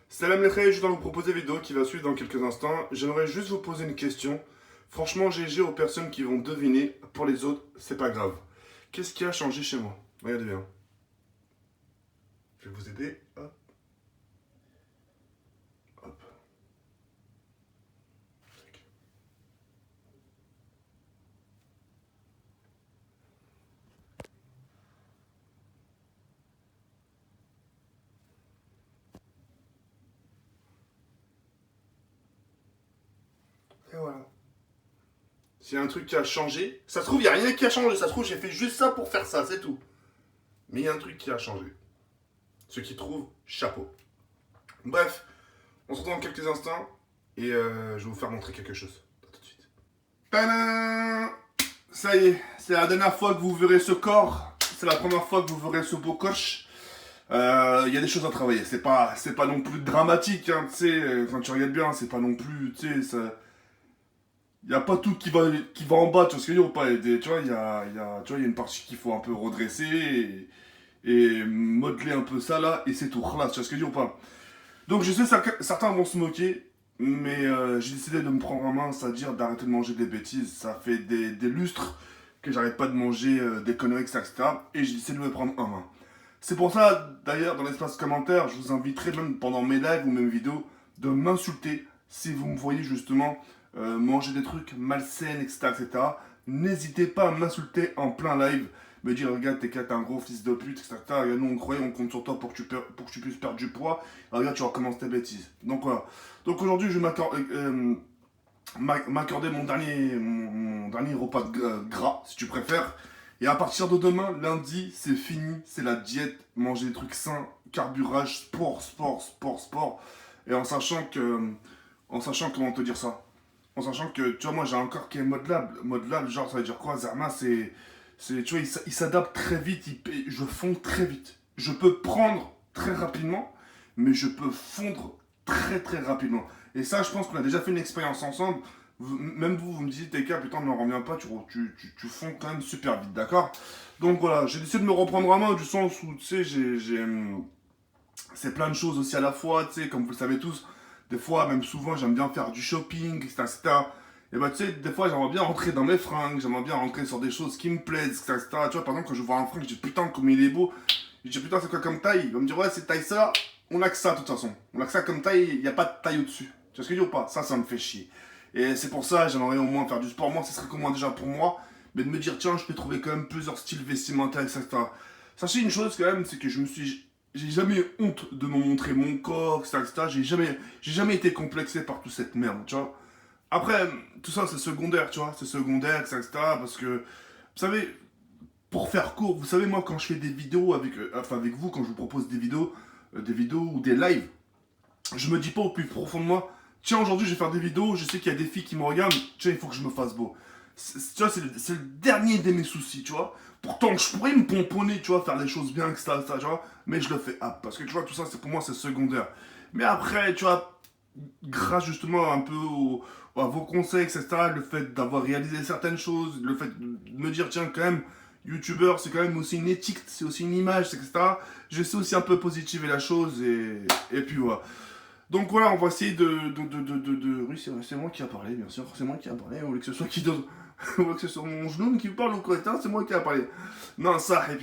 Salam les frères, je dois vous proposer une vidéo qui va suivre dans quelques instants. J'aimerais juste vous poser une question. Franchement, GG aux personnes qui vont deviner. Pour les autres, c'est pas grave. Qu'est-ce qui a changé chez moi? Regardez bien. Je vais vous aider. Hop, hop. Et voilà. S'il y a un truc qui a changé, ça se trouve, il n'y a rien qui a changé. Ça se trouve, j'ai fait juste ça pour faire ça, c'est tout. Mais il y a un truc qui a changé. Ceux qui trouvent, chapeau. Bref, on se retrouve dans quelques instants et je vais vous faire montrer quelque chose. A tout de suite. Tadam! Ça y est, c'est la dernière fois que vous verrez ce corps. C'est la première fois que vous verrez ce beau coach. Il y a des choses à travailler. C'est pas non plus dramatique, hein, tu sais. Quand tu regardes bien, c'est pas non plus, tu sais, ça. Il n'y a pas tout qui va en bas, tu vois ce que je veux dire ou pas. Tu vois, tu vois, il y a une partie qu'il faut un peu redresser et modeler un peu ça là, et c'est tout. Là, tu vois ce que je veux dire ou pas. Donc je sais, certains vont se moquer, mais j'ai décidé de me prendre en main, c'est-à-dire d'arrêter de manger des bêtises. Ça fait des lustres que j'arrête pas de manger des conneries, etc. Et j'ai décidé de me prendre en main. C'est pour ça, d'ailleurs, dans l'espace commentaire, je vous inviterai même pendant mes lives ou mes vidéos de m'insulter si vous me voyez justement manger des trucs malsains, etc. etc. N'hésitez pas à m'insulter en plein live, me dire regarde t'es un gros fils de pute, etc. Regarde, nous on croyait, on compte sur toi pour que tu puisses perdre du poids. Regarde tu recommences tes bêtises. Donc voilà. Donc aujourd'hui je vais m'accorder mon dernier repas de gras, si tu préfères. Et à partir de demain, lundi, c'est fini, c'est la diète, manger des trucs sains, carburage, sport, sport, sport, sport. Et en sachant comment te dire ça, en sachant que, tu vois, moi j'ai un corps qui est modelable. Modelable, genre ça veut dire quoi? Zerma, tu vois, il s'adapte très vite, je fonds très vite. Je peux prendre très rapidement, mais je peux fondre très très rapidement. Et ça, je pense qu'on a déjà fait une expérience ensemble. Même vous me dites, TK, putain, ne m'en reviens pas, tu fonds quand même super vite, d'accord? Donc voilà, j'ai décidé de me reprendre en main du sens où, tu sais, c'est plein de choses aussi à la fois, tu sais, comme vous le savez tous. Des fois, même souvent, j'aime bien faire du shopping, etc. etc. Et bah, tu sais, des fois, j'aimerais bien rentrer dans mes fringues, j'aimerais bien rentrer sur des choses qui me plaisent, etc. etc. Tu vois, par exemple, quand je vois un fringue, je dis putain, comme il est beau. Je dis putain, c'est quoi comme taille? Il va me dire ouais, c'est taille ça. On a que ça, de toute façon. On a que ça comme taille, il n'y a pas de taille au-dessus. Tu vois ce que je dis ou pas? Ça me fait chier. Et c'est pour ça, j'aimerais au moins faire du sport. Moi, ce serait comment déjà pour moi, mais de me dire tiens, je peux trouver quand même plusieurs styles vestimentaires, etc. Sachez une chose quand même, c'est que j'ai jamais eu honte de me montrer mon corps, etc. etc. J'ai jamais été complexé par toute cette merde, tu vois. Après, tout ça c'est secondaire, tu vois, c'est secondaire, etc. Parce que, vous savez, pour faire court, vous savez, moi quand je fais des vidéos avec vous, quand je vous propose des vidéos ou des lives, je me dis pas au plus profond de moi, tiens, aujourd'hui je vais faire des vidéos, je sais qu'il y a des filles qui me regardent, tiens, il faut que je me fasse beau. Tu vois, c'est le dernier de mes soucis, tu vois. Pourtant, je pourrais me pomponner, tu vois, faire les choses bien, etc., tu vois, mais je le fais parce que, tu vois, tout ça, pour moi, c'est secondaire. Mais après, tu vois, grâce justement un peu à vos conseils, etc., le fait d'avoir réalisé certaines choses, le fait de me dire, tiens, quand même, youtubeur, c'est quand même aussi une éthique, c'est aussi une image, etc., je sais aussi un peu positiver la chose, et puis voilà. Donc voilà, on va essayer Oui, c'est moi qui a parlé, bien sûr. C'est moi qui a parlé. Vous voulez que ce soit qui donne. Vous voulez que ce soit mon genou qui parle ou quoi? C'est moi qui a parlé. Non, ça, et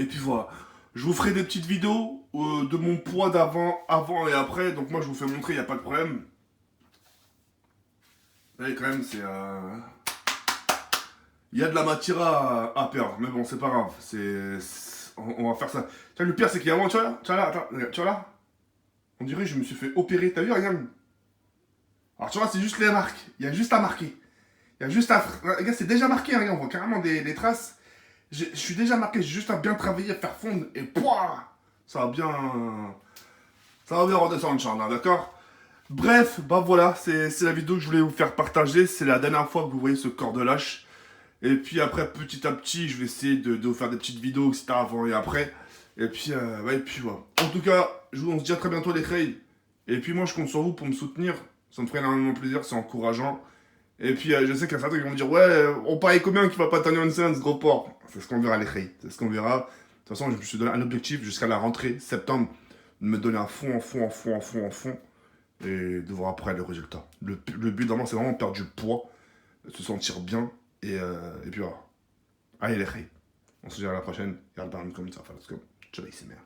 puis voilà. Je vous ferai des petites vidéos de mon poids avant et après. Donc moi, je vous fais montrer, il n'y a pas de problème. Et quand même, il y a de la matière à perdre. Mais bon, c'est pas grave. On va faire ça. Tiens, le pire, c'est qu'il y a un moment, tu vois là, attends, tu vois là? On dirait que je me suis fait opérer. T'as vu, regarde. Alors tu vois, c'est juste les marques. Il y a juste à marquer. Il y a juste à. Regarde, c'est déjà marqué, hein, regarde, on voit carrément des traces. Je suis déjà marqué, j'ai juste à bien travailler, faire fondre et pouah, ça va bien. Ça va bien redescendre, Inch'Allah, d'accord? Bref, bah voilà, c'est la vidéo que je voulais vous faire partager. C'est la dernière fois que vous voyez ce corps de lâche. Et puis après, petit à petit, je vais essayer de vous faire des petites vidéos, etc. avant et après. Et puis, ouais, et puis voilà. En tout cas, on se dit à très bientôt, les Crays. Et puis moi, je compte sur vous pour me soutenir. Ça me ferait énormément plaisir, c'est encourageant. Et puis, je sais qu'il y a certains qui vont me dire, ouais, on parie combien qui va pas tenir une scène, ce gros porc? C'est ce qu'on verra, les Crays. C'est ce qu'on verra. De toute façon, je me suis donné un objectif jusqu'à la rentrée, septembre, de me donner à fond, et de voir après le résultat. Le but vraiment, c'est vraiment perdre du poids, se sentir bien, et puis voilà. Allez les filles, on se dit à la prochaine, et à le comme ça, let's go. Ciao, c'est merde.